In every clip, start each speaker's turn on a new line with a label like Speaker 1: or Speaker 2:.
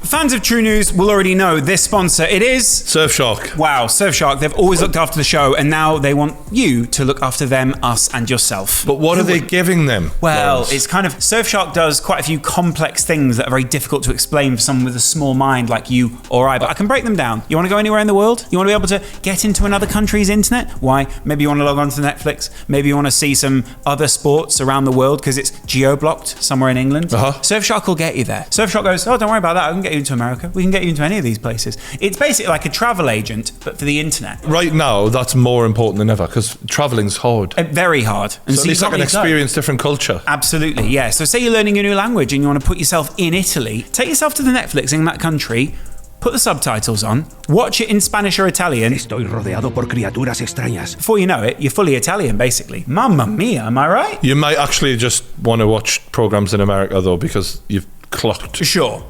Speaker 1: Fans of True News will already know this sponsor. It is
Speaker 2: Surfshark.
Speaker 1: Wow, Surfshark. They've always looked after the show, and now they want you to look after them, us, and yourself.
Speaker 2: But what are they giving them?
Speaker 1: Well,
Speaker 2: Lawrence?
Speaker 1: it's kind of... Surfshark does quite a few complex things that are very difficult to explain for someone with a small mind like you or I, but I can break them down. You want to go anywhere in the world? You want to be able to get into another country's internet? Why? Maybe you want to log on to Netflix. Maybe you want to see some other sports around the world because it's geo-blocked somewhere in England. Surfshark will get you there. Surfshark goes, oh, don't worry about that. I can get you into America. We can get you into any of these places. It's basically like a travel agent, but for the internet.
Speaker 2: Right now, that's more important than ever because travelling's hard.
Speaker 1: Very hard. And
Speaker 2: so at least I can experience different culture.
Speaker 1: Absolutely, yeah. So say you're learning a new language and you want to put yourself in Italy, take yourself to the Netflix in that country, put the subtitles on, watch it in Spanish or Italian.
Speaker 3: Estoy rodeado por criaturas extrañas.
Speaker 1: Before you know it, you're fully Italian, basically. Mamma mia, am I right?
Speaker 2: You might actually just want to watch programs in America, though, because you've clocked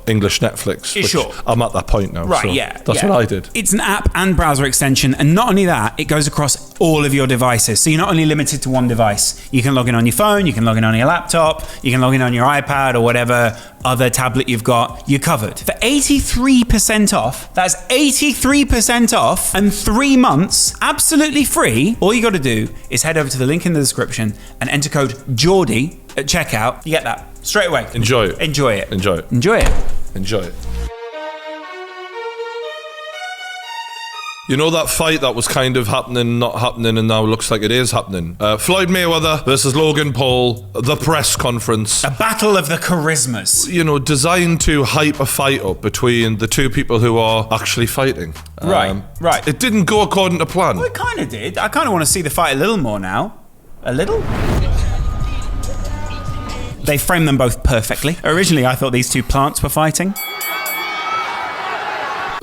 Speaker 2: English Netflix. Which I'm at that point now.
Speaker 1: Right,
Speaker 2: so
Speaker 1: yeah.
Speaker 2: That's what I did.
Speaker 1: It's an app and browser extension, and not only that, it goes across all of your devices. So you're not only limited to one device. You can log in on your phone, you can log in on your laptop, you can log in on your iPad or whatever other tablet you've got. You're covered. For 83% off, that's 83% off, and 3 months, absolutely free, all you got to do is head over to the link in the description and enter code Geordie at checkout. You get that straight away.
Speaker 2: Enjoy it.
Speaker 1: Enjoy it.
Speaker 2: Enjoy it.
Speaker 1: Enjoy it.
Speaker 2: Enjoy it. You know that fight that was kind of happening, not happening, and now looks like it is happening? Floyd Mayweather versus Logan Paul, the press conference.
Speaker 1: A battle of the charismas.
Speaker 2: You know, designed to hype a fight up between the two people who are actually fighting.
Speaker 1: Right.
Speaker 2: It didn't go according to plan.
Speaker 1: Well, it kind of did. I kind of want to see the fight a little more now. A little? They framed them both perfectly. Originally, I thought these two plants were fighting.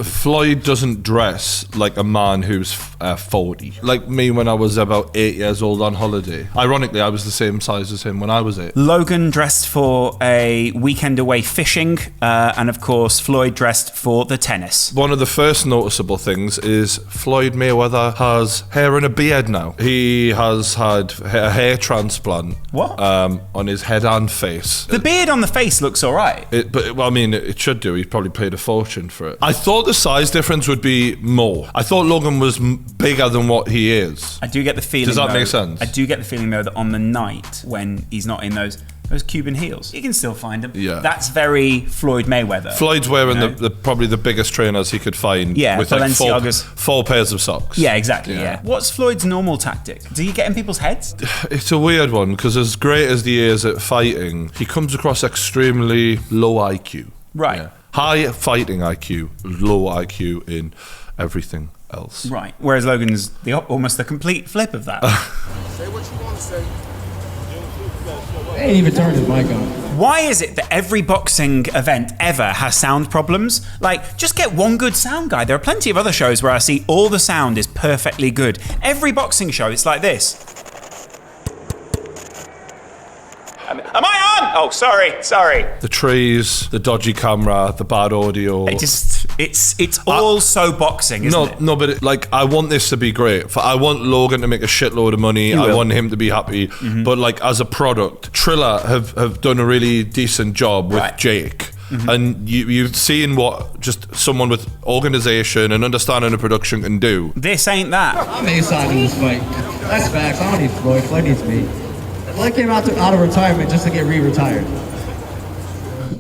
Speaker 2: Floyd doesn't dress like a man who's 40. Like me when I was about 8 years old on holiday. Ironically, I was the same size as him when I was 8.
Speaker 1: Logan dressed for a weekend away fishing, and of course, Floyd dressed for the tennis.
Speaker 2: One of the first noticeable things is Floyd Mayweather has hair and a beard now. He has had a hair transplant.
Speaker 1: What?
Speaker 2: On his head and face.
Speaker 1: The beard on the face looks all right.
Speaker 2: It should do. He probably paid a fortune for it. I thought the size difference would be more. I thought Logan was bigger than what he is.
Speaker 1: I do get the feeling.
Speaker 2: Does that make sense?
Speaker 1: I do get the feeling though that on the night when he's not in those Cuban heels, you can still find him.
Speaker 2: Yeah,
Speaker 1: that's very Floyd Mayweather.
Speaker 2: Floyd's wearing the probably the biggest trainers he could find.
Speaker 1: Yeah,
Speaker 2: with like four pairs of socks.
Speaker 1: Yeah, exactly. Yeah. What's Floyd's normal tactic? Do you get in people's heads?
Speaker 2: It's a weird one because as great as he is at fighting, he comes across extremely low IQ.
Speaker 1: Right.
Speaker 2: Yeah. High fighting IQ, low IQ in everything else.
Speaker 1: Right. Whereas Logan's almost the complete flip of that.
Speaker 4: Say what you want to say.
Speaker 5: They ain't even turned his mic on.
Speaker 1: Why is it that every boxing event ever has sound problems? Like, just get one good sound guy. There are plenty of other shows where I see all the sound is perfectly good. Every boxing show, it's like this. Am I on? Oh, sorry.
Speaker 2: The trees, the dodgy camera, the bad audio.
Speaker 1: It's all so boxing, isn't it?
Speaker 2: No, but I want this to be great. I want Logan to make a shitload of money. I want him to be happy. Mm-hmm. But as a product, Triller have done a really decent job with Jake. Mm-hmm. And you've seen what just someone with organisation and understanding of production can do.
Speaker 1: This ain't that.
Speaker 5: I'm A-side in this fight. That's facts. I don't need Floyd. Floyd needs me. Floyd came out of retirement just to get re-retired.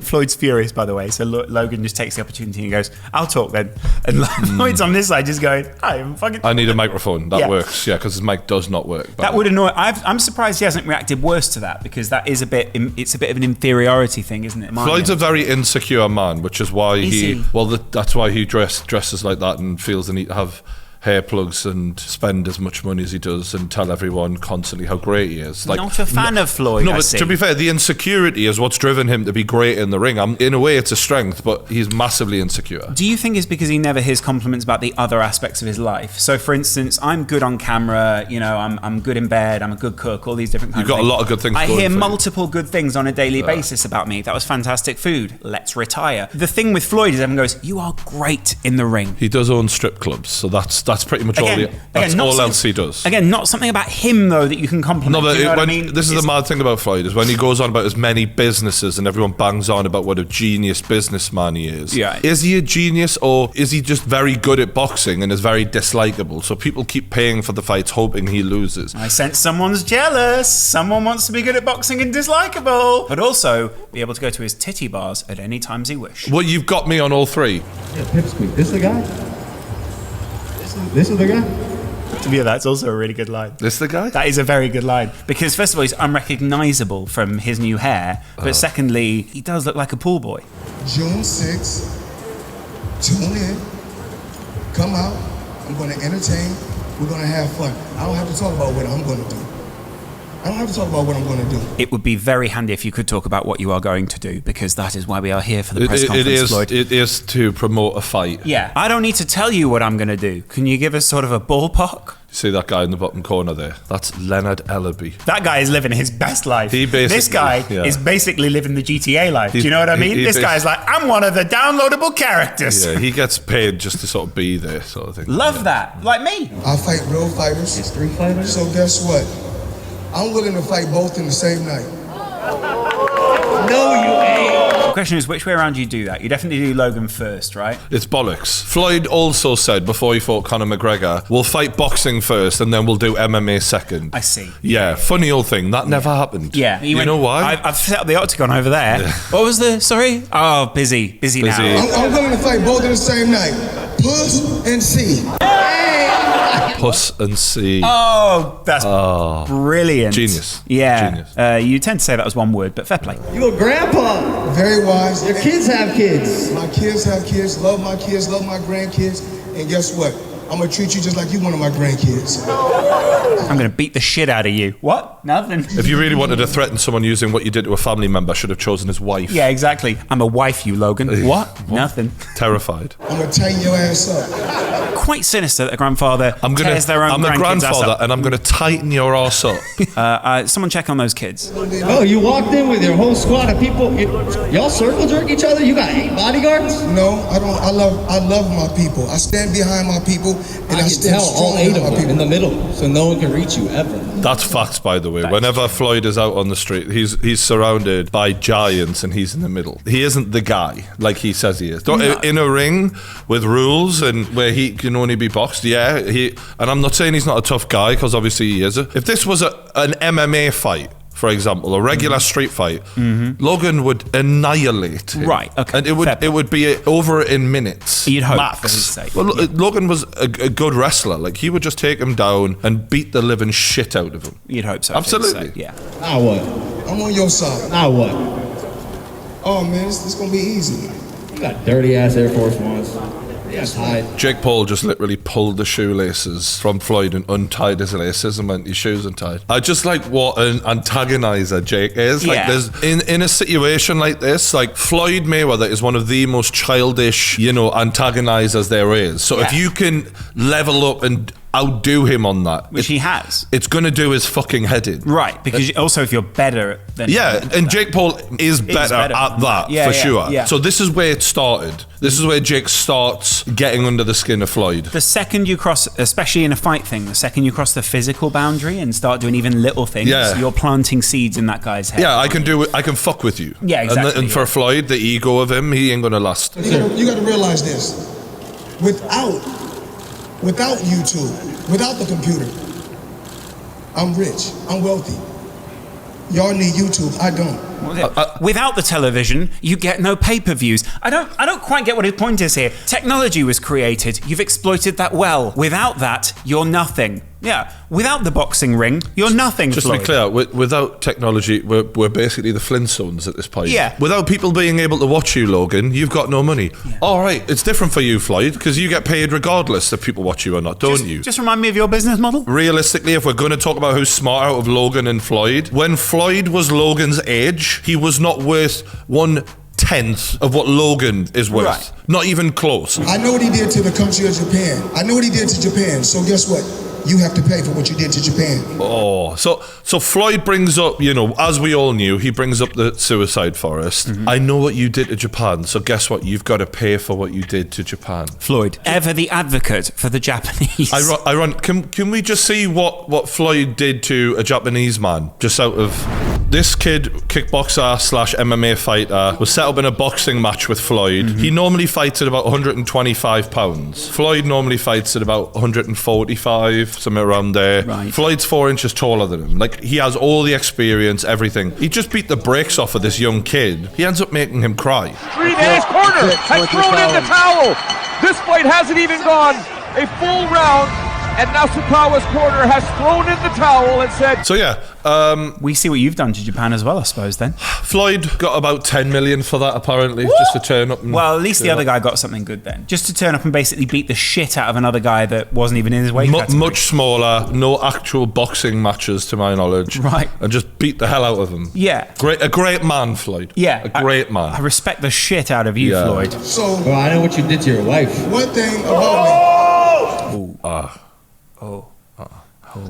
Speaker 1: Floyd's furious, by the way, so Logan just takes the opportunity and goes, I'll talk then. And Floyd's on this side just going, I need
Speaker 2: a microphone. That works, because his mic does not work.
Speaker 1: That would annoy... I'm surprised he hasn't reacted worse to that, because that is it's a bit of an inferiority thing, isn't it?
Speaker 2: Floyd's a very insecure man, which is why that's why he dresses like that and feels the need to have hair plugs and spend as much money as he does and tell everyone constantly how great he is.
Speaker 1: Not a fan of Floyd.
Speaker 2: No, but to be fair, the insecurity is what's driven him to be great in the ring. In a way, it's a strength, but he's massively insecure.
Speaker 1: Do you think it's because he never hears compliments about the other aspects of his life? So, for instance, I'm good on camera. I'm good in bed. I'm a good cook. All these different kinds.
Speaker 2: You've got a lot of good things.
Speaker 1: I hear multiple good things on a daily basis about me. That was fantastic food. Let's retire. The thing with Floyd is everyone goes, "You are great in the ring."
Speaker 2: He does own strip clubs, so that's That's pretty much all else he does.
Speaker 1: Again, not something about him though that you can compliment.
Speaker 2: No, but
Speaker 1: you know what I mean?
Speaker 2: This is the mad thing about Floyd, is when he goes on about as many businesses and everyone bangs on about what a genius businessman he is.
Speaker 1: Yeah.
Speaker 2: Is he a genius, or is he just very good at boxing and is very dislikable? So people keep paying for the fights hoping he loses.
Speaker 1: I sense someone's jealous. Someone wants to be good at boxing and dislikable, but also be able to go to his titty bars at any times he wish.
Speaker 2: Well, you've got me on all three.
Speaker 5: Yeah, Pipsqueak. This the guy? This is the guy?
Speaker 1: Yeah, that's also a really good line.
Speaker 2: This the guy?
Speaker 1: That is a very good line. Because first of all, he's unrecognisable from his new hair, but secondly, he does look like a pool boy.
Speaker 4: June 6th, tune in, come out, I'm going to entertain, we're going to have fun. I don't have to talk about what I'm going to do. I don't have to talk about what I'm going to do.
Speaker 1: It would be very handy if you could talk about what you are going to do, because that is why we are here for the press conference, Floyd.
Speaker 2: It is to promote a fight.
Speaker 1: Yeah. I don't need to tell you what I'm going to do. Can you give us sort of a ballpark?
Speaker 2: See that guy in the bottom corner there? That's Leonard Ellaby.
Speaker 1: That guy is living his best life. This guy is basically living the GTA life. Do you know what I mean? This guy's like, I'm one of the downloadable characters.
Speaker 2: Yeah, he gets paid just to sort of be there, sort of thing.
Speaker 1: Love that. Like me.
Speaker 4: I fight real fighters.
Speaker 5: It's street fighters?
Speaker 4: So guess what? I'm willing to fight both in the same night.
Speaker 5: No, you ain't.
Speaker 1: The question is, which way around do you do that? You definitely do Logan first, right?
Speaker 2: It's bollocks. Floyd also said before he fought Conor McGregor, we'll fight boxing first and then we'll do MMA second.
Speaker 1: I see.
Speaker 2: Yeah, funny old thing. That never happened.
Speaker 1: Yeah.
Speaker 2: You know why?
Speaker 1: I've set up the octagon over there. Yeah. What was the, sorry? Oh, busy now.
Speaker 4: I'm willing to fight both in the same night. Puss and see.
Speaker 2: Puss and see.
Speaker 1: Oh, that's brilliant.
Speaker 2: Genius.
Speaker 1: Yeah.
Speaker 2: Genius.
Speaker 1: You tend to say that was one word, but fair play.
Speaker 5: You a grandpa.
Speaker 4: Very wise.
Speaker 5: Your kids have kids.
Speaker 4: My kids have kids, love my grandkids, and guess what? I'm gonna treat you just like you one of my grandkids.
Speaker 1: I'm gonna beat the shit out of you. What? Nothing.
Speaker 2: If you really wanted to threaten someone using what you did to a family member, should have chosen his wife.
Speaker 1: Yeah, exactly. I'm a wife, you Logan. What? Nothing.
Speaker 2: Terrified.
Speaker 4: I'm gonna tighten your ass up.
Speaker 1: Quite sinister that a grandfather tears their own
Speaker 2: I'm the grandfather, and I'm gonna tighten your ass up.
Speaker 1: Someone check on those kids.
Speaker 5: Oh, you walked in with your whole squad of people. Y'all circle jerk each other? You got 8 bodyguards?
Speaker 4: No, I don't. I love my people. I stand behind my people, and I
Speaker 5: can
Speaker 4: stand
Speaker 5: tell
Speaker 4: strong
Speaker 5: all 8
Speaker 4: behind
Speaker 5: of
Speaker 4: my
Speaker 5: them
Speaker 4: people.
Speaker 5: in the middle, so no one can reach you ever.
Speaker 2: That's facts, by the way. Whenever Floyd is out on the street, he's surrounded by giants and he's in the middle. He isn't the guy like he says he is. In a ring with rules and where he can only be boxed, yeah. And I'm not saying he's not a tough guy, because obviously he is. If this was an MMA fight, for example, a regular street fight, Logan would annihilate him.
Speaker 1: Right, okay.
Speaker 2: And it would be over in minutes.
Speaker 1: You'd hope,
Speaker 2: max.
Speaker 1: for his sake.
Speaker 2: Well, Logan was a good wrestler. Like, he would just take him down and beat the living shit out of him.
Speaker 1: You'd hope so.
Speaker 2: Absolutely.
Speaker 1: Yeah.
Speaker 5: Now what?
Speaker 4: I'm on your side.
Speaker 5: Now what?
Speaker 4: Oh man, this gonna be easy.
Speaker 5: You got dirty ass Air Force Ones. Yes, hide.
Speaker 2: Jake Paul just literally pulled the shoelaces from Floyd and untied his laces and went, your shoes untied. I just like what an antagonizer Jake is. Like, there's in a situation like this, like, Floyd Mayweather is one of the most childish, antagonizers there is. So if you can level up and outdo him on that,
Speaker 1: which he has,
Speaker 2: it's gonna do his fucking head in.
Speaker 1: Right, because also if you're better than
Speaker 2: and Jake Paul is better at that, for sure.
Speaker 1: Yeah.
Speaker 2: So this is where it started. This is where Jake starts getting under the skin of Floyd.
Speaker 1: The second you cross, especially in a fight thing, the second you cross the physical boundary and start doing even little things, you're planting seeds in that guy's head.
Speaker 2: Yeah, I can fuck with you.
Speaker 1: Yeah, exactly.
Speaker 2: And for Floyd, the ego of him, he ain't gonna last.
Speaker 4: You gotta realize this. Without YouTube, without the computer, I'm rich, I'm wealthy. Y'all need YouTube, I don't.
Speaker 1: Without the television, you get no pay-per-views. I don't quite get what his point is here. Technology was created, you've exploited that well. Without that, you're nothing. Yeah, without the boxing ring, you're nothing,
Speaker 2: Just
Speaker 1: Floyd.
Speaker 2: to be clear, without technology, we're basically the Flintstones at this point.
Speaker 1: Yeah.
Speaker 2: Without people being able to watch you, Logan, you've got no money. Yeah. All right, it's different for you, Floyd, because you get paid regardless if people watch you or not, don't you?
Speaker 1: Just remind me of your business model.
Speaker 2: Realistically, if we're going to talk about who's smart out of Logan and Floyd, when Floyd was Logan's age, he was not worth 1/10 of what Logan is worth.
Speaker 1: Right.
Speaker 2: Not even close.
Speaker 4: I know what he did to the country of Japan. I know what he did to Japan. So guess what? you have to pay for what you did to Japan.
Speaker 2: Oh, so Floyd brings up, you know, as we all knew, he brings up the suicide forest. I know what you did to Japan, so guess what? You've got to pay for what you did to Japan.
Speaker 1: Floyd, ever the advocate for the Japanese.
Speaker 2: Can we just see what Floyd did to a Japanese man? Just out of... This kid, kickboxer / MMA fighter, was set up in a boxing match with Floyd. He normally fights at about 125 pounds. Floyd normally fights at about 145, somewhere around there.
Speaker 1: Right.
Speaker 2: Floyd's 4 inches taller than him. Like, he has all the experience, everything. He just beat the brakes off of this young kid. He ends up making him cry.
Speaker 6: Street in his corner has thrown in the towel. This fight hasn't even gone a full round, and Nasukawa's corner has thrown in the towel and said...
Speaker 2: So yeah,
Speaker 1: we see what you've done to Japan as well, I suppose, then.
Speaker 2: Floyd got about 10 million for that, apparently, just to turn up and...
Speaker 1: Well, at least the other guy got something good then. Just to turn up and basically beat the shit out of another guy that wasn't even in his weight category.
Speaker 2: Much smaller, no actual boxing matches, to my knowledge.
Speaker 1: Right.
Speaker 2: And just beat the hell out of him.
Speaker 1: Yeah.
Speaker 2: A great man, Floyd.
Speaker 1: Yeah.
Speaker 2: A great man.
Speaker 1: I respect the shit out of you, Floyd.
Speaker 4: So,
Speaker 5: Well, I know what you did to your wife.
Speaker 4: one thing about me.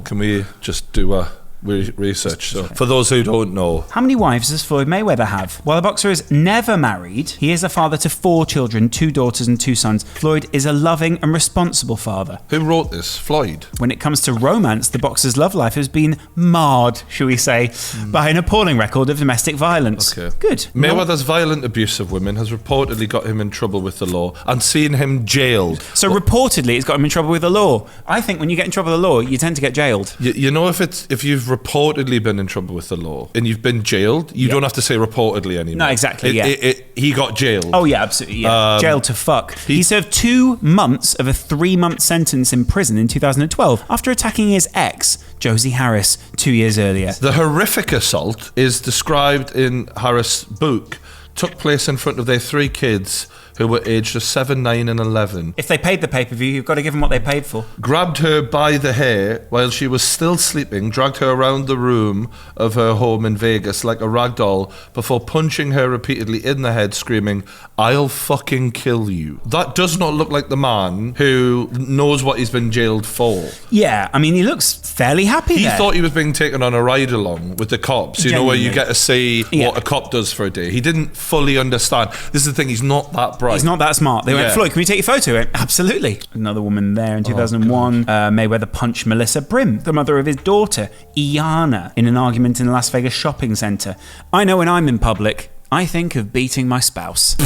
Speaker 2: Can we just do a research? So, for those who don't know,
Speaker 1: How many wives does Floyd Mayweather have? While the boxer is never married, he is a father to 4 children, 2 daughters and 2 sons. Floyd is a loving and responsible father.
Speaker 2: who wrote this? Floyd.
Speaker 1: When it comes to romance, the boxer's love life has been marred, shall we say, by an appalling record of domestic violence.
Speaker 2: Okay.
Speaker 1: Good.
Speaker 2: Mayweather's violent abuse of women has reportedly got him in trouble with the law and seen him jailed.
Speaker 1: So reportedly, it's got him in trouble with the law. I think when you get in trouble with the law, you tend to get jailed.
Speaker 2: You know, if you've reportedly been in trouble with the law and you've been jailed, you don't have to say reportedly anymore.
Speaker 1: No, exactly,
Speaker 2: He got jailed.
Speaker 1: Oh, yeah, absolutely, yeah. Jailed to fuck. He served 2 months of a 3-month sentence in prison in 2012 after attacking his ex, Josie Harris, 2 years earlier.
Speaker 2: The horrific assault is described in Harris' book, took place in front of their 3 kids who were aged 7, 9 and 11.
Speaker 1: If they paid the pay-per-view, you've got to give them what they paid for.
Speaker 2: Grabbed her by the hair while she was still sleeping, dragged her around the room of her home in Vegas like a rag doll before punching her repeatedly in the head, screaming, "I'll fucking kill you." That does not look like the man who knows what he's been jailed for.
Speaker 1: Yeah, I mean, he looks fairly happy
Speaker 2: He
Speaker 1: there.
Speaker 2: thought he was being taken on a ride along with the cops, you know, where you get to see what a cop does for a day. He didn't fully understand. This is the thing, he's not that bright.
Speaker 1: He's not that smart. They went, "Floyd, can we take your photo?" He went, "Absolutely." Another woman there in 2001. Mayweather punched Melissa Brim, the mother of his daughter, Iana, in an argument in a Las Vegas shopping centre. I know when I'm in public, I think of beating my spouse.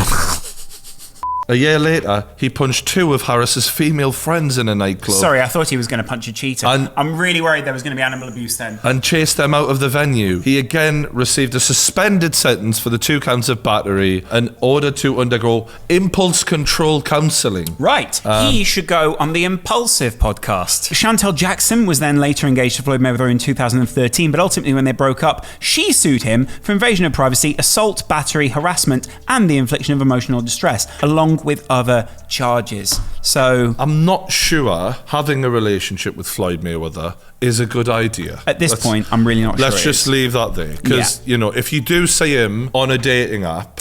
Speaker 2: A year later, he punched 2 of Harris's female friends in a nightclub.
Speaker 1: Sorry, I thought he was going to punch a cheetah.
Speaker 2: And-
Speaker 1: I'm really worried there was going to be animal abuse then.
Speaker 2: And chased them out of the venue. He again received a suspended sentence for the 2 counts of battery and ordered to undergo impulse control counselling.
Speaker 1: Right. He should go on the Impulsive podcast. Chantel Jackson was then later engaged to Floyd Mayweather in 2013, but ultimately when they broke up, she sued him for invasion of privacy, assault, battery, harassment, and the infliction of emotional distress, along with other charges. So
Speaker 2: I'm not sure having a relationship with Floyd Mayweather is a good idea.
Speaker 1: At this point, I'm really not sure.
Speaker 2: Let's just leave that there. Because, you know, if you do see him on a dating app,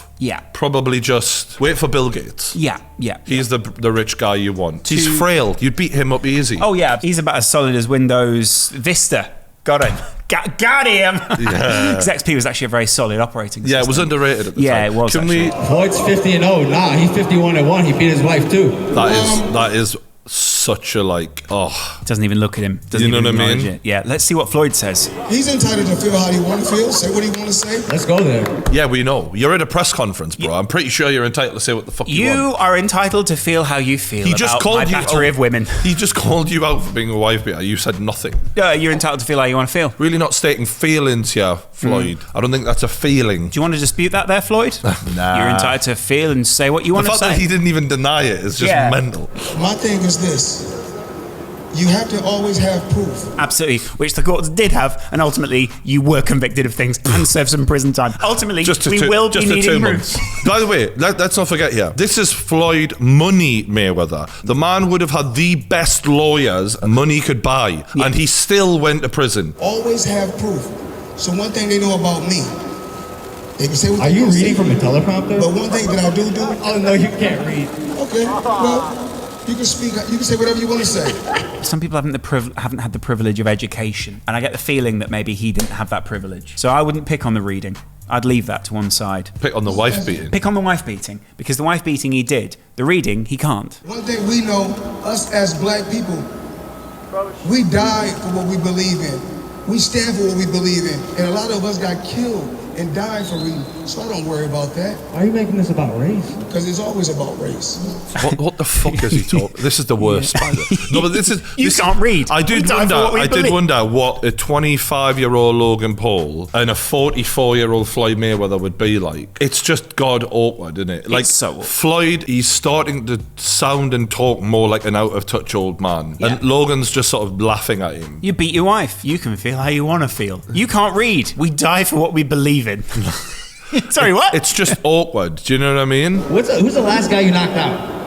Speaker 2: probably just wait for Bill Gates.
Speaker 1: Yeah.
Speaker 2: He's the rich guy you want. He's frail. You'd beat him up easy.
Speaker 1: Oh, yeah. He's about as solid as Windows Vista. Got him. Got him.
Speaker 2: Yeah.
Speaker 1: His XP was actually a very solid operating system.
Speaker 2: Yeah, it was underrated at the time.
Speaker 1: Yeah, it was.
Speaker 5: Floyd's 50-0. Nah, he's 51-1. He beat his wife too.
Speaker 2: That is such a
Speaker 1: Doesn't even look at him. Doesn't
Speaker 2: you know
Speaker 1: even
Speaker 2: what I mean?
Speaker 1: it. Yeah, let's see what Floyd says.
Speaker 4: He's entitled to feel how he want to feel, say what he want to say.
Speaker 5: Let's go there.
Speaker 2: Yeah, we know. You're at a press conference, bro. I'm pretty sure you're entitled to say what the fuck you want.
Speaker 1: You are entitled to feel how you feel
Speaker 2: He just
Speaker 1: about
Speaker 2: called
Speaker 1: my
Speaker 2: you
Speaker 1: battery of women.
Speaker 2: He just called you out for being a wife beater. You said nothing.
Speaker 1: You're entitled to feel how you want to feel.
Speaker 2: Really not stating feelings here, Floyd. I don't think that's a feeling.
Speaker 1: Do you want to dispute that there, Floyd?
Speaker 2: Nah.
Speaker 1: You're entitled to feel and say what you want
Speaker 2: The
Speaker 1: to
Speaker 2: fact
Speaker 1: say.
Speaker 2: that he didn't even deny it is just mental.
Speaker 4: My thing is this. You have to always have proof.
Speaker 1: Absolutely, which the courts did have, and ultimately you were convicted of things and served some prison time. Ultimately, we will be needing proof.
Speaker 2: By the way, let's not forget here, this is Floyd Money Mayweather. The man would have had the best lawyers money could buy, and he still went to prison.
Speaker 4: Always have proof. So one thing they know about me, they can say what
Speaker 5: Are
Speaker 4: they
Speaker 5: you
Speaker 4: want to
Speaker 5: reading
Speaker 4: say,
Speaker 5: from a teleprompter?
Speaker 4: but one thing that I do.
Speaker 5: Oh no, you can't read.
Speaker 4: Okay, well, You can speak. You can say whatever you want to say.
Speaker 1: Some people haven't had the privilege of education, and I get the feeling that maybe he didn't have that privilege. So I wouldn't pick on the reading. I'd leave that to one side.
Speaker 2: Pick on the wife beating.
Speaker 1: Pick on the wife beating, because the wife beating he did. The reading he can't.
Speaker 4: One thing we know, us as black people, we die for what we believe in. We stand for what we believe in, and a lot of us got killed and died for reading. So I don't worry about that.
Speaker 5: Why are you making this about race?
Speaker 4: Because it's always about race.
Speaker 2: What the fuck is he talking? This is the worst. No, but this is.
Speaker 1: You can't read.
Speaker 2: I did wonder what a 25-year-old Logan Paul and a 44-year-old Floyd Mayweather would be like. It's just god awkward, isn't it? Like,
Speaker 1: it's so awkward.
Speaker 2: Floyd, he's starting to sound and talk more like an out-of-touch old man,
Speaker 1: Yeah.
Speaker 2: and Logan's just sort of laughing at him.
Speaker 1: You beat your wife. You can feel how you want to feel. You can't read. We die for what we believe in. Sorry, what?
Speaker 2: It's just awkward. Do you know what I mean?
Speaker 5: Who's the last guy you knocked out?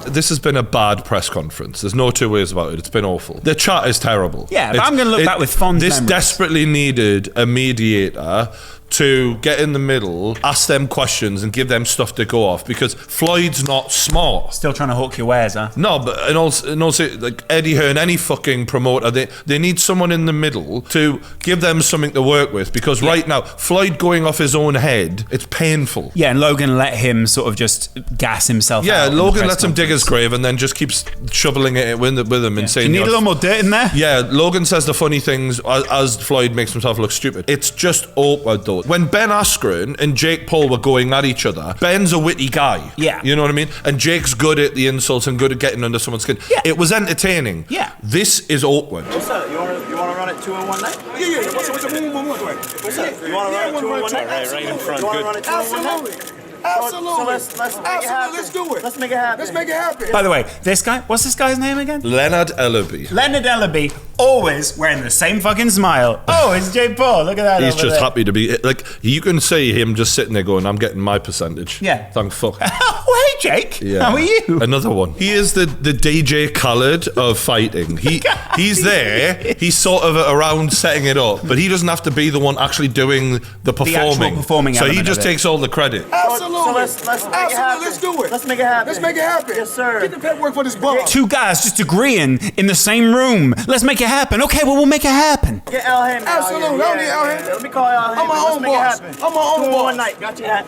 Speaker 2: This has been a bad press conference. There's no two ways about it. It's been awful. The chat is terrible.
Speaker 1: Yeah, but I'm going to look back with fond
Speaker 2: This
Speaker 1: memories.
Speaker 2: desperately needed a mediator to get in the middle, ask them questions and give them stuff to go off, because Floyd's not smart.
Speaker 1: Still trying to hawk your wares, huh?
Speaker 2: No, but and also like Eddie Hearn, any fucking promoter, they need someone in the middle to give them something to work with, because right now Floyd going off his own head, it's painful.
Speaker 1: Yeah, and Logan let him sort of just gas himself out.
Speaker 2: Yeah,
Speaker 1: in the
Speaker 2: Logan
Speaker 1: press
Speaker 2: lets him dig his
Speaker 1: conference.
Speaker 2: grave and then just keeps shoveling it with him and saying,
Speaker 1: Do you need a little more dirt in there?
Speaker 2: Yeah, Logan says the funny things as Floyd makes himself look stupid. It's just awkward though. When Ben Askren and Jake Paul were going at each other, Ben's a witty guy.
Speaker 1: Yeah.
Speaker 2: You know what I mean? And Jake's good at the insults and good at getting under someone's skin.
Speaker 1: Yeah.
Speaker 2: It was entertaining.
Speaker 1: Yeah.
Speaker 2: This is awkward.
Speaker 7: What's up? You want to run it 2 in 1 night?
Speaker 4: Yeah. What's up? One.
Speaker 7: What's up? You want to run it 2 in 1 night? Right in front. You want to run it 2 in 1 night?
Speaker 4: Absolutely.
Speaker 7: So let's make it happen.
Speaker 4: Let's do it.
Speaker 7: Let's make it happen.
Speaker 4: Let's make it happen.
Speaker 1: By the way, this guy, what's this guy's name again?
Speaker 2: Leonard Ellaby.
Speaker 1: Leonard Ellaby, always wearing the same fucking smile. Oh, it's Jake Paul. Look at that.
Speaker 2: He's
Speaker 1: over
Speaker 2: just
Speaker 1: there.
Speaker 2: happy to be, like, you can see him just sitting there going, I'm getting my percentage.
Speaker 1: Yeah.
Speaker 2: Thank fuck.
Speaker 1: Oh, hey, Jake.
Speaker 2: Yeah.
Speaker 1: How are you?
Speaker 2: Another one. He is the DJ Khaled of fighting. He's there. He's sort of around setting it up, but he doesn't have to be the one actually doing the performing.
Speaker 1: actual performing
Speaker 2: so he
Speaker 1: element
Speaker 2: just
Speaker 1: of it.
Speaker 2: takes all the credit.
Speaker 4: Absolutely.
Speaker 7: So let's make it happen.
Speaker 4: Let's do it.
Speaker 7: Let's make it happen.
Speaker 4: Let's make it happen.
Speaker 7: Yes, sir.
Speaker 4: Get the paperwork for this ball.
Speaker 1: Two guys just agreeing in the same room. Let's make it happen. Okay, well, we'll make it happen.
Speaker 7: Get Al Hammond.
Speaker 4: Absolutely.
Speaker 7: Out
Speaker 4: I don't
Speaker 7: here.
Speaker 4: need Al Hammond.
Speaker 7: Let me call Al Hammond.
Speaker 4: I'm my own
Speaker 7: Let's make it
Speaker 4: boss.
Speaker 7: happen.
Speaker 4: I'm my own
Speaker 7: 2 in
Speaker 4: boss.
Speaker 7: 1 night. Got you that.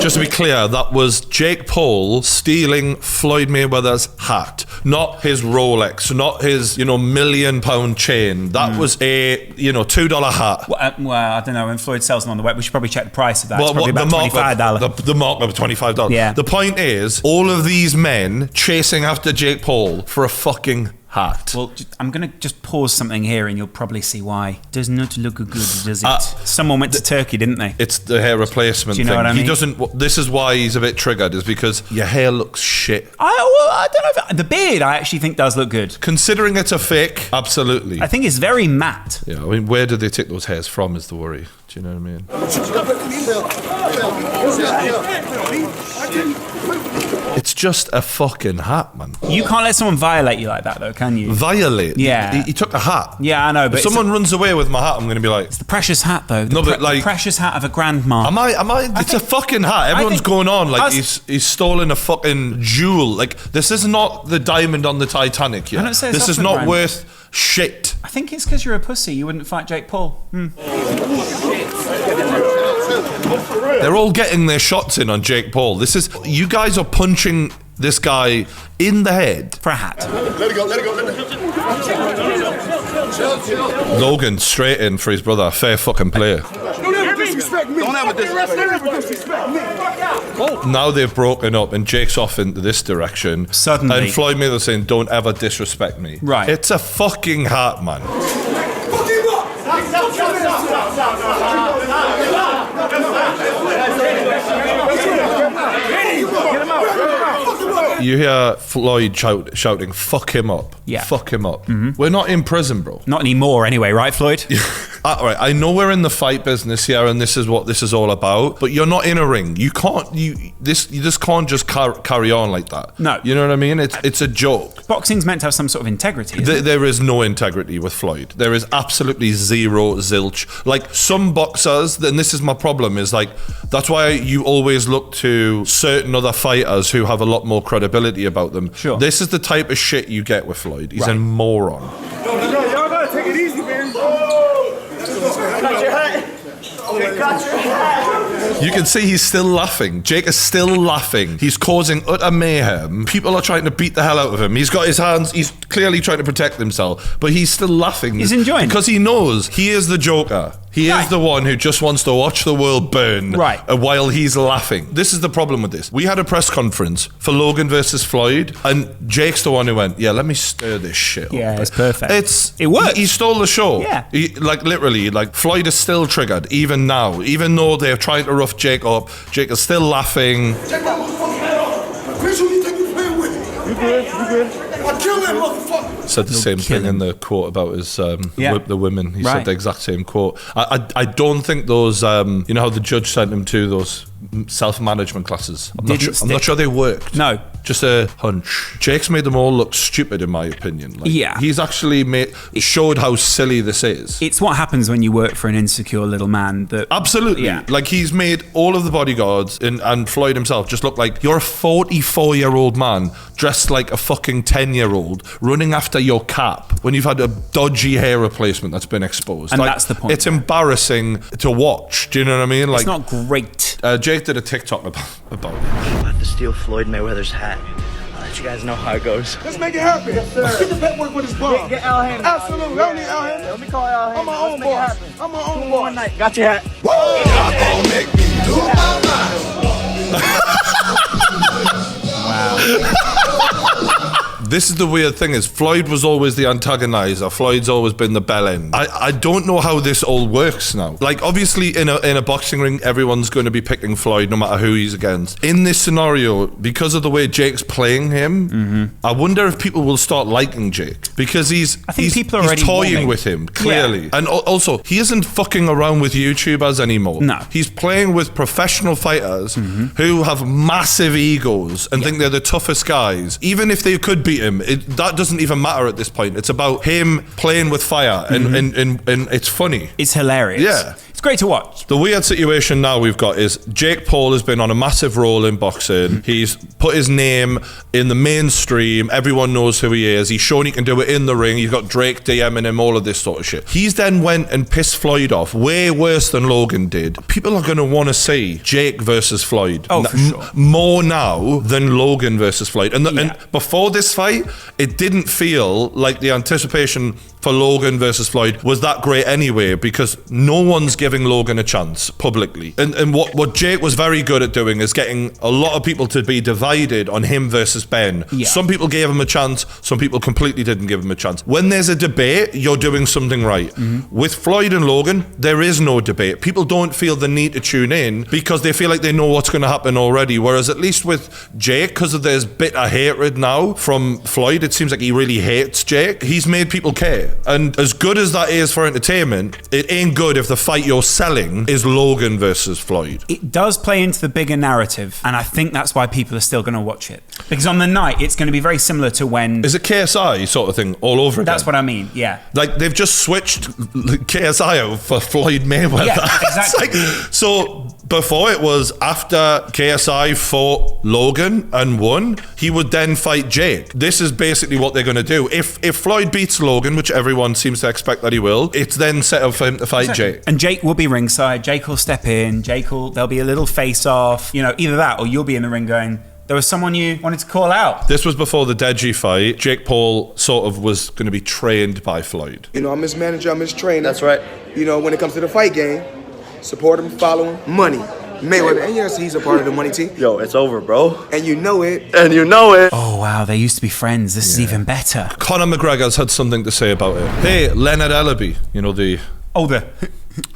Speaker 2: Just to be clear, that was Jake Paul stealing Floyd Mayweather's hat, not his Rolex, not his, £1 million chain. That was a, $2 hat.
Speaker 1: Well, I don't know. When Floyd sells them on the web, we should probably check the price of that.
Speaker 2: Well,
Speaker 1: It's probably about $25.
Speaker 2: The markup of $25.
Speaker 1: Yeah.
Speaker 2: The point is, all of these men chasing after Jake Paul for a fucking hat.
Speaker 1: Well, I'm going to just pause something here and you'll probably see why. Does not look good, does it? Someone went to Turkey, didn't they?
Speaker 2: It's the hair replacement
Speaker 1: Do you know
Speaker 2: thing.
Speaker 1: what I mean?
Speaker 2: He doesn't. This is why he's a bit triggered, is because your hair looks shit.
Speaker 1: I don't know. The beard, I actually think, does look good.
Speaker 2: Considering it's a fake, absolutely.
Speaker 1: I think it's very matte.
Speaker 2: Yeah, I mean, where did they take those hairs from is the worry. Do you know what I mean? It's just a fucking hat, man.
Speaker 1: You can't let someone violate you like that, though, can you?
Speaker 2: Violate?
Speaker 1: Yeah.
Speaker 2: He took a hat.
Speaker 1: Yeah, I know, but
Speaker 2: If someone runs away with my hat, I'm going to be like...
Speaker 1: it's the precious hat, though.
Speaker 2: No, but like...
Speaker 1: the precious hat of a grandma.
Speaker 2: Am I? It's a fucking hat. Everyone's
Speaker 1: think-
Speaker 2: going on like
Speaker 1: I was-
Speaker 2: he's stolen a fucking jewel. Like, this is not the diamond on the Titanic yet.
Speaker 1: I don't say it's
Speaker 2: This is
Speaker 1: off the
Speaker 2: not
Speaker 1: brand.
Speaker 2: worth shit.
Speaker 1: I think it's because you're a pussy. You wouldn't fight Jake Paul.
Speaker 2: They're all getting their shots in on Jake Paul. You guys are punching this guy in the head.
Speaker 1: For a hat.
Speaker 4: Let it go.
Speaker 2: Logan straight in for his brother. Fair fucking play.
Speaker 4: Don't ever disrespect me. Don't ever disrespect me.
Speaker 2: Now they've broken up and Jake's off into this direction.
Speaker 1: Suddenly.
Speaker 2: And Floyd Mayweather saying, don't ever disrespect me.
Speaker 1: Right.
Speaker 2: It's a fucking hat, man. You hear Floyd shouting, fuck him up.
Speaker 1: Yeah.
Speaker 2: Fuck him up. We're not in prison, bro.
Speaker 1: Not anymore, anyway, right, Floyd?
Speaker 2: Right, I know we're in the fight business here, and this is what this is all about. But you're not in a ring. You can't. You just can't just carry on like that.
Speaker 1: No,
Speaker 2: you know what I mean. It's a joke.
Speaker 1: Boxing's meant to have some sort of integrity.
Speaker 2: There is no integrity with Floyd. There is absolutely zero zilch. Like some boxers, and this is my problem. Is like that's why you always look to certain other fighters who have a lot more credibility about them.
Speaker 1: Sure.
Speaker 2: This is the type of shit you get with Floyd. He's a moron.
Speaker 8: Y'all gotta take it easy, man. Got your hat. Okay, got your hat.
Speaker 2: You can see he's still laughing. Jake is still laughing. He's causing utter mayhem. People are trying to beat the hell out of him. He's got his hands, he's clearly trying to protect himself, but he's still laughing.
Speaker 1: He's enjoying
Speaker 2: because he knows he is the Joker. He is the one who just wants to watch the world burn while he's laughing. This is the problem with this. We had a press conference for Logan versus Floyd, and Jake's the one who went, yeah, let me stir this shit up.
Speaker 1: Yeah, it's perfect.
Speaker 2: It worked. He stole the show.
Speaker 1: Yeah.
Speaker 2: Literally, Floyd is still triggered, even now. Even though they're trying to rough Jake up, Jake is still laughing.
Speaker 4: Check that motherfucking head off. Bitch, who you think you playing with? You good? I killed that motherfucker.
Speaker 2: Said the same thing in the quote about his the women. He said the exact same quote. I don't think those you know how the judge sent him to those self-management classes. I'm not sure they worked.
Speaker 1: No,
Speaker 2: just a hunch. Jake's made them all look stupid, in my opinion. He's actually showed how silly this is.
Speaker 1: It's what happens when you work for an insecure little man. That
Speaker 2: absolutely, like he's made all of the bodyguards and Floyd himself just look like you're a 44-year-old man dressed like a fucking 10-year-old running after your cap when you've had a dodgy hair replacement that's been exposed.
Speaker 1: And that's the point.
Speaker 2: It's embarrassing to watch. Do you know what I mean? Like,
Speaker 1: it's not great.
Speaker 2: Jake did a TikTok about it.
Speaker 9: I'm about to steal Floyd Mayweather's hat. I'll let you guys know how it goes.
Speaker 4: Let's make it happen. Yes, sir. Let's get the paperwork with his bomb.
Speaker 9: Get Al Hammond.
Speaker 4: Absolutely. I don't need Al Hammond.
Speaker 9: Let me call Al Hammond.
Speaker 4: I'm my own boss. I'm my own boss.
Speaker 9: One night. Got your hat.
Speaker 4: Whoa! Don't make me lose my mind.
Speaker 1: Wow.
Speaker 2: This is the weird thing is Floyd was always the antagonizer. Floyd's always been the bell end. I don't know how this all works now. Like obviously in a boxing ring, everyone's going to be picking Floyd no matter who he's against. In this scenario, because of the way Jake's playing him, I wonder if people will start liking Jake because he's toying with him clearly, and also he isn't fucking around with YouTubers anymore.
Speaker 1: No,
Speaker 2: he's playing with professional fighters who have massive egos and think they're the toughest guys, even if they could beat him. That doesn't even matter at this point. It's about him playing with fire, and it's funny.
Speaker 1: It's hilarious.
Speaker 2: Yeah.
Speaker 1: It's great to watch.
Speaker 2: The weird situation now we've got is Jake Paul has been on a massive roll in boxing. He's put his name in the mainstream. Everyone knows who he is. He's shown he can do it in the ring. You've got Drake DMing him, all of this sort of shit. He's then went and pissed Floyd off way worse than Logan did. People are going to want to see Jake versus Floyd.
Speaker 1: Oh, for sure.
Speaker 2: More now than Logan versus Floyd. And before this fight, it didn't feel like the anticipation for Logan versus Floyd was that great anyway, because no one's giving Logan a chance publicly. And what Jake was very good at doing is getting a lot of people to be divided on him versus Ben.
Speaker 1: Yeah.
Speaker 2: Some people gave him a chance, some people completely didn't give him a chance. When there's a debate, you're doing something right. With Floyd and Logan, there is no debate. People don't feel the need to tune in because they feel like they know what's going to happen already. Whereas at least with Jake, because there's bitter hatred now from Floyd, it seems like he really hates Jake. He's made people care. And as good as that is for entertainment, it ain't good if the fight you're selling is Logan versus Floyd.
Speaker 1: It does play into the bigger narrative, and I think that's why people are still going to watch it. Because on the night, it's going to be very similar to when...
Speaker 2: Is it KSI sort of thing all over again?
Speaker 1: That's what I mean, yeah.
Speaker 2: Like, they've just switched KSI out for Floyd Mayweather.
Speaker 1: Yeah, exactly.
Speaker 2: So before it was after KSI fought Logan and won, he would then fight Jake. This is basically what they're going to do. If Floyd beats Logan, which everyone seems to expect that he will, it's then set up for him to fight Jake.
Speaker 1: And Jake will be ringside. Jake will step in. There'll be a little face-off. You know, either that or you'll be in the ring going, there was someone you wanted to call out.
Speaker 2: This was before the Deji fight. Jake Paul sort of was going to be trained by Floyd.
Speaker 4: You know, I'm his manager, I'm his trainer.
Speaker 9: That's right.
Speaker 4: You know, when it comes to the fight game, support him, follow him, money. Mayweather, and yes, he's a part of the money team.
Speaker 9: Yo, it's over, bro.
Speaker 4: And you know it.
Speaker 9: And you know it.
Speaker 1: Oh, wow, they used to be friends. This is even better.
Speaker 2: Conor McGregor's had something to say about it. Hey, Leonard Ellaby, you know, the...
Speaker 1: Oh, the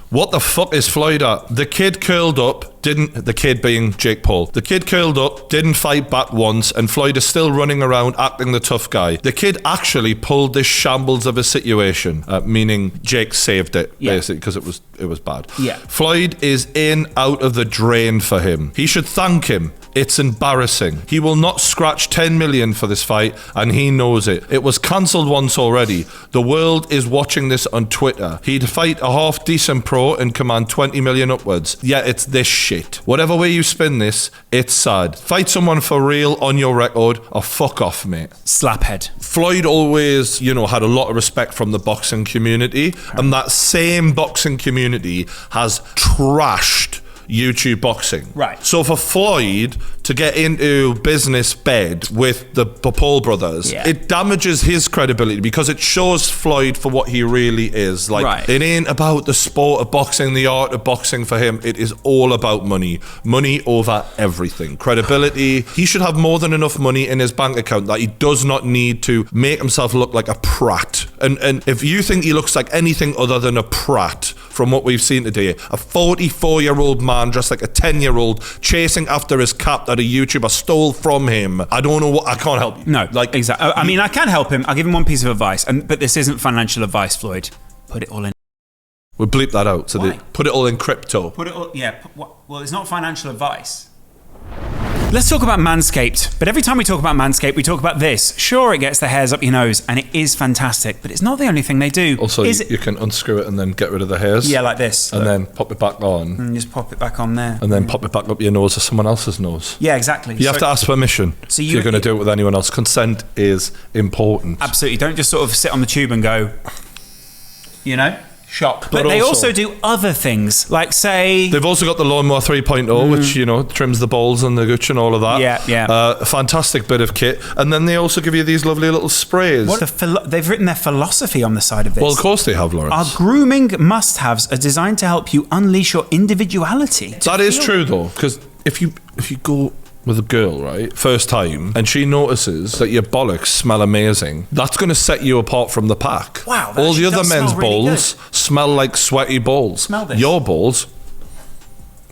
Speaker 2: What the fuck is Floyd at? The kid curled up, the kid being Jake Paul. The kid curled up, didn't fight back once, and Floyd is still running around acting the tough guy. The kid actually pulled this shambles of a situation, meaning Jake saved it, basically, because it was bad.
Speaker 1: Yeah.
Speaker 2: Floyd is out of the drain for him. He should thank him. It's embarrassing. He will not scratch 10 million for this fight, and he knows it. It was cancelled once already. The world is watching this on Twitter. He'd fight a half-decent pro and command 20 million upwards. Yeah, it's this shit. Whatever way you spin this, it's sad. Fight someone for real on your record, or fuck off, mate.
Speaker 1: Slaphead.
Speaker 2: Floyd always, had a lot of respect from the boxing community, and that same boxing community has trashed YouTube boxing.
Speaker 1: Right.
Speaker 2: So for Floyd to get into business bed with the Paul brothers, it damages his credibility because it shows Floyd for what he really is. Like, It ain't about the sport of boxing, the art of boxing for him. It is all about money. Money over everything. Credibility. He should have more than enough money in his bank account that he does not need to make himself look like a prat. And if you think he looks like anything other than a prat from what we've seen today, a 44-year-old man dressed like a 10-year-old chasing after his cap that a YouTuber stole from him. I don't know what. I can't help you.
Speaker 1: No, exactly. I mean, I can help him. I'll give him one piece of advice, but this isn't financial advice, Floyd. Put it all in.
Speaker 2: We'll bleep that out. So they put it all in crypto.
Speaker 1: Put it all. Yeah. Well, it's not financial advice. Let's talk about Manscaped. But every time we talk about Manscaped, we talk about this. Sure, it gets the hairs up your nose, and it is fantastic, but it's not the only thing they do.
Speaker 2: Also, you can unscrew it and then get rid of the hairs.
Speaker 1: Yeah, like this.
Speaker 2: And then pop it back on.
Speaker 1: And just pop it back on there.
Speaker 2: And then pop it back up your nose or someone else's nose.
Speaker 1: Yeah, exactly.
Speaker 2: You have to ask permission if you're going to do it with anyone else. Consent is important.
Speaker 1: Absolutely. Don't just sort of sit on the tube and go, shop. But they also do other things, like say...
Speaker 2: They've also got the Lawnmower 3.0, which, trims the balls and the gooch and all of that.
Speaker 1: Yeah.
Speaker 2: A fantastic bit of kit. And then they also give you these lovely little sprays.
Speaker 1: They've written their philosophy on the side of this.
Speaker 2: Well, of course they have, Lawrence.
Speaker 1: Our grooming must-haves are designed to help you unleash your individuality.
Speaker 2: That is true, though, because if you go with a girl, right, first time, and she notices that your bollocks smell amazing, that's going to set you apart from the pack.
Speaker 1: Wow.
Speaker 2: All the other men's balls smell like sweaty balls.
Speaker 1: Smell this.
Speaker 2: Your balls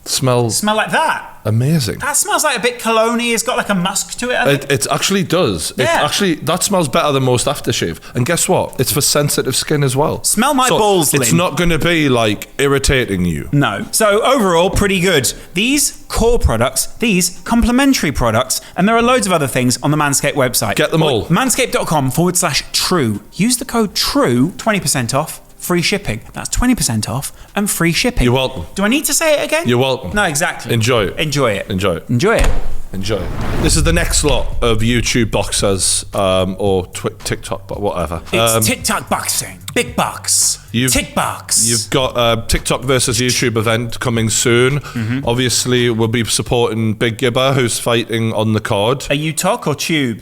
Speaker 2: smell
Speaker 1: like that.
Speaker 2: Amazing.
Speaker 1: That smells like a bit cologne-y. It's got like a musk to it.
Speaker 2: It actually does.
Speaker 1: Yeah.
Speaker 2: That smells better than most aftershave. And guess what? It's for sensitive skin as well.
Speaker 1: Smell my balls, Lynn.
Speaker 2: It's not going to be like irritating you.
Speaker 1: No. So overall, pretty good. These core products, these complementary products, and there are loads of other things on the Manscaped website.
Speaker 2: Get them all.
Speaker 1: Manscaped.com/true. Use the code TRUE, 20% off. Free shipping. That's 20% off and free shipping.
Speaker 2: You're welcome.
Speaker 1: Do I need to say it again?
Speaker 2: You're welcome.
Speaker 1: No, exactly.
Speaker 2: Enjoy it.
Speaker 1: Enjoy it.
Speaker 2: Enjoy it.
Speaker 1: Enjoy it.
Speaker 2: Enjoy it. This is the next lot of YouTube boxers or TikTok, but whatever.
Speaker 1: It's TikTok boxing. Big box. Tick box.
Speaker 2: You've got a TikTok versus YouTube event coming soon. Mm-hmm. Obviously, we'll be supporting Big Gibber, who's fighting on the card.
Speaker 1: Are you talk or tube?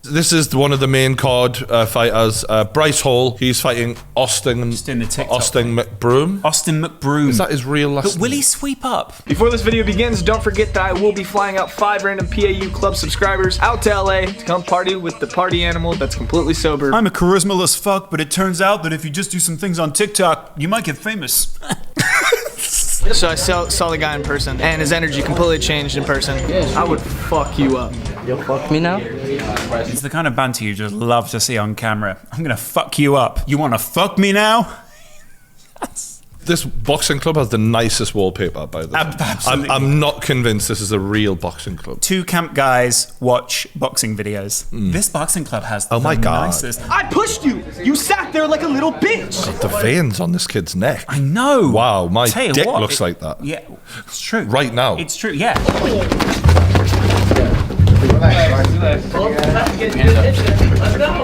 Speaker 2: This is one of the main card fighters, Bryce Hall. He's fighting Austin McBroom.
Speaker 1: Austin McBroom.
Speaker 2: Is that his real last name?
Speaker 1: But will he sweep up?
Speaker 10: Before this video begins, don't forget that I will be flying out 5 random PAU Club subscribers out to LA to come party with the party animal that's completely sober.
Speaker 1: I'm a charisma-less fuck, but it turns out that if you just do some things on TikTok, you might get famous.
Speaker 10: So I saw the guy in person, and his energy completely changed in person. I would fuck you up.
Speaker 9: You'll fuck me now?
Speaker 1: It's the kind of banter you just love to see on camera. I'm gonna fuck you up. You wanna fuck me now?
Speaker 2: This boxing club has the nicest wallpaper, by the way.
Speaker 1: Absolutely.
Speaker 2: I'm not convinced this is a real boxing club.
Speaker 1: 2 camp guys watch boxing videos. This boxing club has the nicest.
Speaker 10: I pushed you! You sat there like a little bitch!
Speaker 2: God, the veins on this kid's neck.
Speaker 1: I know.
Speaker 2: Wow, my dick looks like that.
Speaker 1: Yeah, it's true.
Speaker 2: Right now.
Speaker 1: It's true, yeah.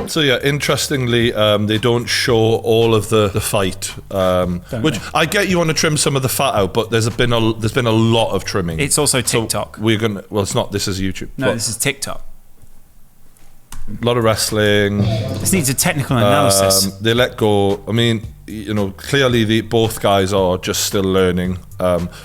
Speaker 2: So yeah, interestingly, they don't show all of the fight, which I get you want to trim some of the fat out, but there's been a lot of trimming.
Speaker 1: It's also TikTok.
Speaker 2: So it's not. This is YouTube.
Speaker 1: No, this is TikTok.
Speaker 2: A lot of wrestling.
Speaker 1: This needs a technical analysis.
Speaker 2: They let go. I mean, clearly both guys are just still learning.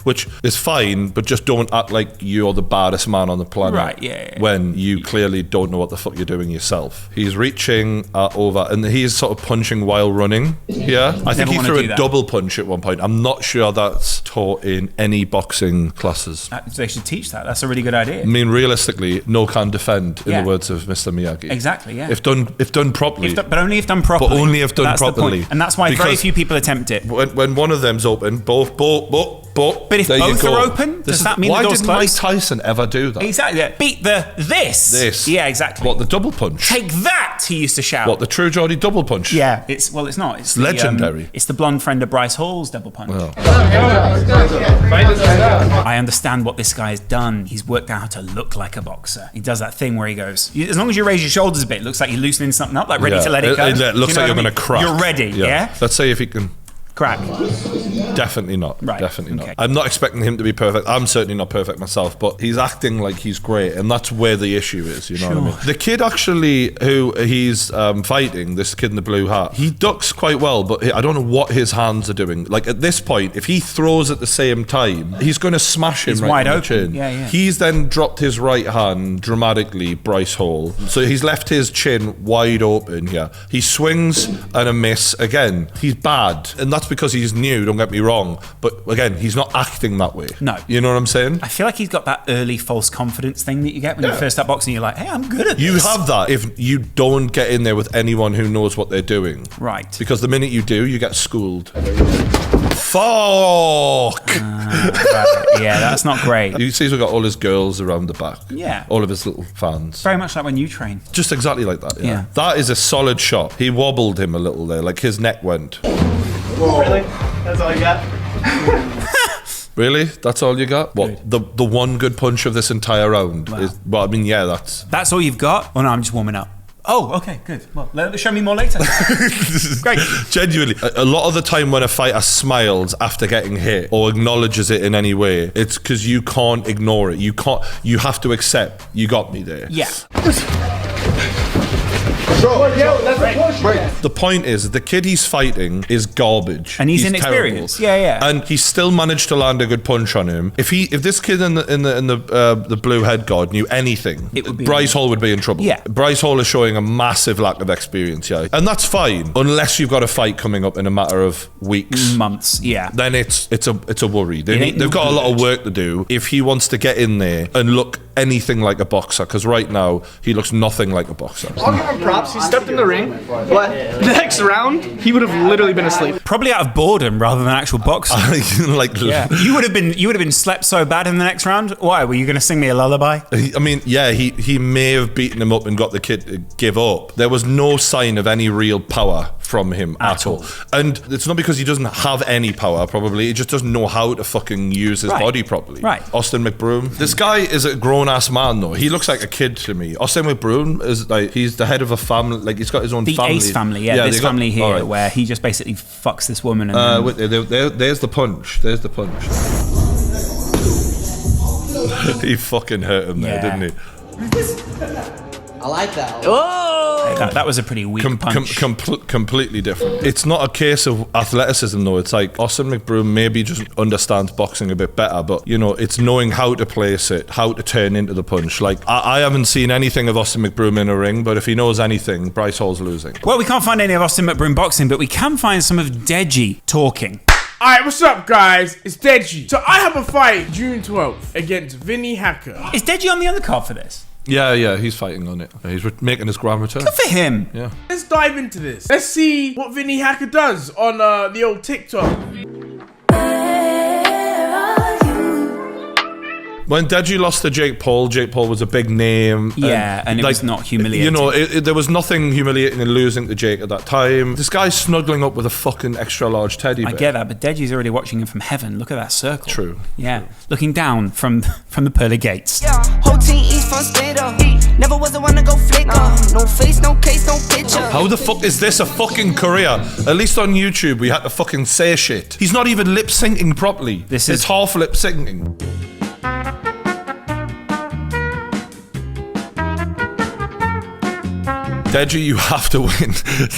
Speaker 2: which is fine, but just don't act like you're the baddest man on the planet.
Speaker 1: Right, yeah.
Speaker 2: When you clearly don't know what the fuck you're doing yourself. He's reaching over, and he's sort of punching while running. Yeah, I think he threw a double punch at one point. I'm not sure that's taught in any boxing classes.
Speaker 1: They should teach that. That's a really good idea.
Speaker 2: I mean, realistically, no can defend, in the words of Mr. Miyagi.
Speaker 1: Exactly, yeah.
Speaker 2: If done properly.
Speaker 1: But only if done properly.
Speaker 2: But only if done properly.
Speaker 1: And that's why very few people attempt it.
Speaker 2: When one of them's open, both.
Speaker 1: But if both are open, does that mean the door's closed?
Speaker 2: Why didn't Mike Tyson ever do that?
Speaker 1: Exactly. Yeah. Beat this. Yeah, exactly.
Speaker 2: What, the double punch?
Speaker 1: Take that, he used to shout.
Speaker 2: What, the true Geordie double punch?
Speaker 1: Yeah. It's not. It's
Speaker 2: legendary.
Speaker 1: It's the blonde friend of Bryce Hall's double punch.
Speaker 2: Oh.
Speaker 1: I understand what this guy has done. He's worked out how to look like a boxer. He does that thing where he goes, as long as you raise your shoulders a bit, it looks like you're loosening something up, like ready to let it go.
Speaker 2: It looks like you're going to crack.
Speaker 1: You're ready, yeah?
Speaker 2: Let's see if he can...
Speaker 1: Crack.
Speaker 2: Definitely not.
Speaker 1: Right.
Speaker 2: Definitely
Speaker 1: Okay.
Speaker 2: not. I'm not expecting him to be perfect. I'm certainly not perfect myself, but he's acting like he's great, and that's where the issue is. You know what I mean? The kid actually who he's fighting, this kid in the blue hat, he ducks quite well, but I don't know what his hands are doing. Like at this point, if he throws at the same time, he's going to smash him. He's right
Speaker 1: wide
Speaker 2: in the
Speaker 1: open.
Speaker 2: chin.
Speaker 1: Yeah.
Speaker 2: He's then dropped his right hand dramatically, Bryce Hall. So he's left his chin wide open here. He swings and a miss again. He's bad, and that's because he's new, don't get me wrong, but again, he's not acting that way.
Speaker 1: No.
Speaker 2: You know what I'm saying?
Speaker 1: I feel like he's got that early false confidence thing that you get when you first start boxing. You're like, hey, I'm good at this.
Speaker 2: You have that if you don't get in there with anyone who knows what they're doing.
Speaker 1: Right.
Speaker 2: Because the minute you do, you get schooled. Fuck!
Speaker 1: Right. Yeah, that's not great.
Speaker 2: You see he's got all his girls around the back.
Speaker 1: Yeah.
Speaker 2: All of his little fans.
Speaker 1: Very much like when you train.
Speaker 2: Just exactly like that,
Speaker 1: Yeah.
Speaker 2: That is a solid shot. He wobbled him a little there, like his neck went.
Speaker 5: Whoa. Really? That's all you got?
Speaker 2: Really? That's all you got? What? The one good punch of this entire round?
Speaker 1: Wow.
Speaker 2: Well, I mean, yeah, that's...
Speaker 1: That's all you've got? Oh no, I'm just warming up. Oh, okay, good. Well, show me more later. Great.
Speaker 2: Genuinely, a lot of the time when a fighter smiles after getting hit or acknowledges it in any way, it's because you can't ignore it. You have to accept you got me there.
Speaker 1: Yeah.
Speaker 2: The point is, the kid he's fighting is garbage,
Speaker 1: and he's inexperienced. Yeah.
Speaker 2: And he still managed to land a good punch on him. If this kid in the blue head guard knew anything, Bryce Hall would be in trouble.
Speaker 1: Yeah.
Speaker 2: Bryce Hall is showing a massive lack of experience, and that's fine unless you've got a fight coming up in a matter of weeks,
Speaker 1: months. Yeah.
Speaker 2: Then it's a worry. They've got a lot of work to do if he wants to get in there and look anything like a boxer, because right now he looks nothing like a boxer.
Speaker 10: I'll give him props. He stepped in the ring, but the next round he would have literally been asleep.
Speaker 1: Probably out of boredom rather than actual boxing.
Speaker 2: Yeah.
Speaker 1: You would have been slept so bad in the next round. Why were you going to sing me a lullaby?
Speaker 2: I mean, yeah, he may have beaten him up and got the kid to give up. There was no sign of any real power from him at all. And it's not because he doesn't have any power, probably. He just doesn't know how to fucking use his body properly.
Speaker 1: Right.
Speaker 2: Austin McBroom. This guy is a grown-ass man, though. He looks like a kid to me. Austin McBroom is like, he's the head of a family, like he's got his own family.
Speaker 1: The Ace family, this family here, where he just basically fucks this woman. And
Speaker 2: wait, there's the punch. There's the punch. He fucking hurt him there, didn't he?
Speaker 5: I like that.
Speaker 1: Oh! That was a pretty weak punch.
Speaker 2: Completely different. It's not a case of athleticism, though. It's like Austin McBroom maybe just understands boxing a bit better, but, it's knowing how to place it, how to turn into the punch. Like, I haven't seen anything of Austin McBroom in a ring, but if he knows anything, Bryce Hall's losing.
Speaker 1: Well, we can't find any of Austin McBroom boxing, but we can find some of Deji talking.
Speaker 8: Alright, what's up, guys? It's Deji. So I have a fight June 12th against Vinny Hacker.
Speaker 1: Is Deji on the undercard for this?
Speaker 2: Yeah, he's fighting on it. He's making his grand return.
Speaker 1: Good for him.
Speaker 2: Yeah.
Speaker 8: Let's dive into this. Let's see what Vinny Hacker does on the old TikTok.
Speaker 2: When Deji lost to Jake Paul was a big name.
Speaker 1: Yeah, and it was not humiliating.
Speaker 2: There was nothing humiliating in losing to Jake at that time. This guy's snuggling up with a fucking extra large teddy bear.
Speaker 1: I get that, but Deji's already watching him from heaven. Look at that circle.
Speaker 2: True.
Speaker 1: Yeah, looking down from the pearly gates.
Speaker 11: Yeah, whole team eats from Spader. Never was the one to go flicker. No face, no case, no picture.
Speaker 2: How the fuck is this a fucking career? At least on YouTube, we had to fucking say shit. He's not even lip syncing properly. It's half lip syncing. Deji, you have to win.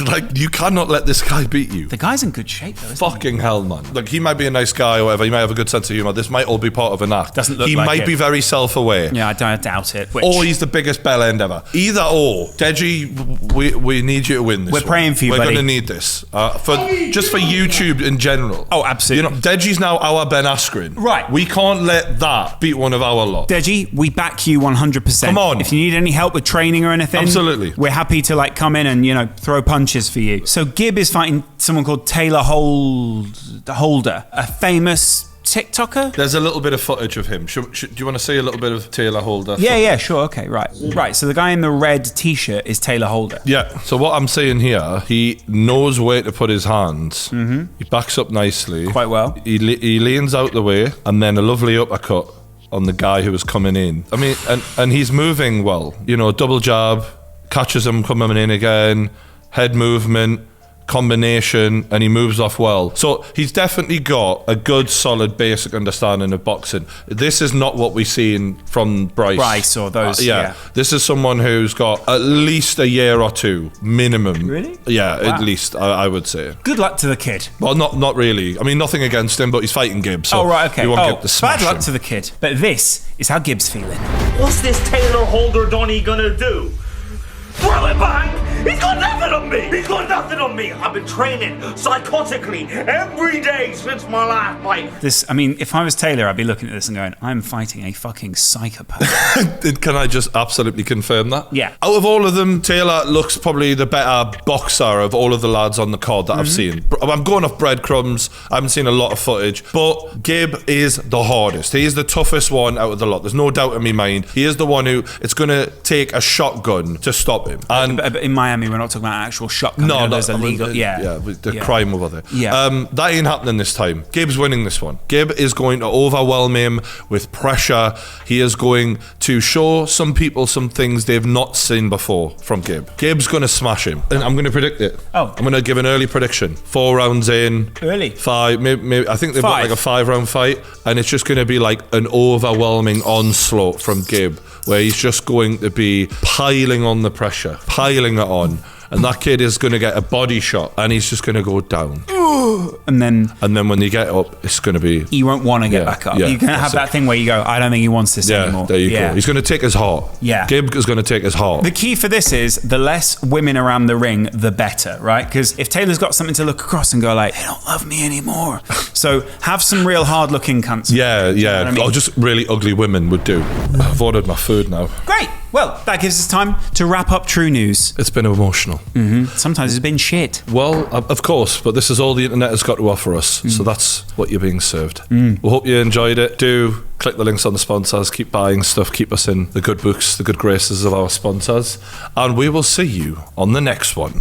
Speaker 2: Like, you cannot let this guy beat you.
Speaker 1: The guy's in good shape, though, isn't
Speaker 2: Fucking hell, man. Like, he might be a nice guy or whatever. He might have a good sense of humour. This might all be part of an act.
Speaker 1: Doesn't look
Speaker 2: he
Speaker 1: like
Speaker 2: might
Speaker 1: it.
Speaker 2: be very self-aware.
Speaker 1: Yeah, I doubt it.
Speaker 2: Or he's the biggest bell end ever. Either or. Deji, we need you to win this.
Speaker 1: We're praying for you,
Speaker 2: We're
Speaker 1: buddy.
Speaker 2: going to need this. Just for YouTube in general.
Speaker 1: Oh, absolutely.
Speaker 2: You know, Deji's now our Ben Askren.
Speaker 1: Right.
Speaker 2: We can't let that beat one of our lot.
Speaker 1: Deji, we back you 100%.
Speaker 2: Come on.
Speaker 1: If you need any help with training or anything,
Speaker 2: Absolutely.
Speaker 1: we're happy to like come in and, you know, throw punches for you. So Gib is fighting someone called Taylor Holder, a famous TikToker.
Speaker 2: There's a little bit of footage of him. Do you want to see a little bit of Taylor Holder?
Speaker 1: Yeah, sure. Okay, right. So the guy in the red t-shirt is Taylor Holder.
Speaker 2: Yeah. So what I'm saying here, he knows where to put his hands. Mm-hmm. He backs up nicely.
Speaker 1: Quite well.
Speaker 2: He leans out the way, and then a lovely uppercut on the guy who was coming in. I mean, and he's moving well. You know, double jab, catches him coming in again, head movement, combination, and he moves off well. So he's definitely got a good, solid, basic understanding of boxing. This is not what we see from Bryce
Speaker 1: or those.
Speaker 2: Yeah. This is someone who's got at least a year or two minimum.
Speaker 1: Really?
Speaker 2: Yeah,
Speaker 1: Wow.
Speaker 2: at least I would say.
Speaker 1: Good luck to the kid.
Speaker 2: Well, not really. I mean, nothing against him, but he's fighting Gibbs. So
Speaker 1: Oh, right, okay.
Speaker 2: you want Gibb to smash
Speaker 1: bad luck
Speaker 2: him.
Speaker 1: to the kid. But this is how Gibbs feeling.
Speaker 7: What's this Taylor Holder Donny gonna do? Throw it back! He's got nothing on me! He's got nothing on me! I've been training psychotically every day since my last fight.
Speaker 1: If I was Taylor, I'd be looking at this and going, I'm fighting a fucking psychopath.
Speaker 2: Can I just absolutely confirm that?
Speaker 1: Yeah.
Speaker 2: Out of all of them, Taylor looks probably the better boxer of all of the lads on the card that I've seen. I'm going off breadcrumbs. I haven't seen a lot of footage. But Gib is the hardest. He is the toughest one out of the lot. There's no doubt in my mind. He is the one who it's going to take a shotgun to stop him. And
Speaker 1: But in Miami, we're not talking about actual shotgun.
Speaker 2: no,
Speaker 1: there's illegal.
Speaker 2: the crime over there.
Speaker 1: Yeah.
Speaker 2: That ain't happening this time. Gibb's winning this one. Gibb is going to overwhelm him with pressure. He is going to show some people some things they've not seen before from Gibb. Gibb's going to smash him, and I'm going to predict it.
Speaker 1: Oh.
Speaker 2: I'm going to give an early prediction. 4 rounds in.
Speaker 1: Early.
Speaker 2: 5. Maybe I think they've got
Speaker 1: 5.
Speaker 2: like a 5-round fight, and it's just going to be like an overwhelming onslaught from Gibb, where he's just going to be piling on the pressure, piling it on, and that kid is going to get a body shot, and he's just going to go down.
Speaker 1: And then
Speaker 2: when you get up, it's going to be...
Speaker 1: you won't want to get back up.
Speaker 2: Yeah,
Speaker 1: You're going to have that thing where you go, I don't think he wants this anymore.
Speaker 2: There you go. He's going to take his heart.
Speaker 1: Yeah.
Speaker 2: Gibb is going to take his heart.
Speaker 1: The key for this is the less women around the ring, the better, right? Because if Taylor's got something to look across and go like, they don't love me anymore. So have some real hard-looking cunts.
Speaker 2: Yeah.
Speaker 1: You know what I mean?
Speaker 2: Or just really ugly women would do. I've ordered my food now.
Speaker 1: Great. Well, that gives us time to wrap up True News.
Speaker 2: It's been emotional.
Speaker 1: Sometimes it's been shit.
Speaker 2: Well, of course, but this is all the internet has got to offer us, so that's what you're being served. We hope you enjoyed it. Do click the links on the sponsors, keep buying stuff, keep us in the good books, the good graces of our sponsors, and we will see you on the next one.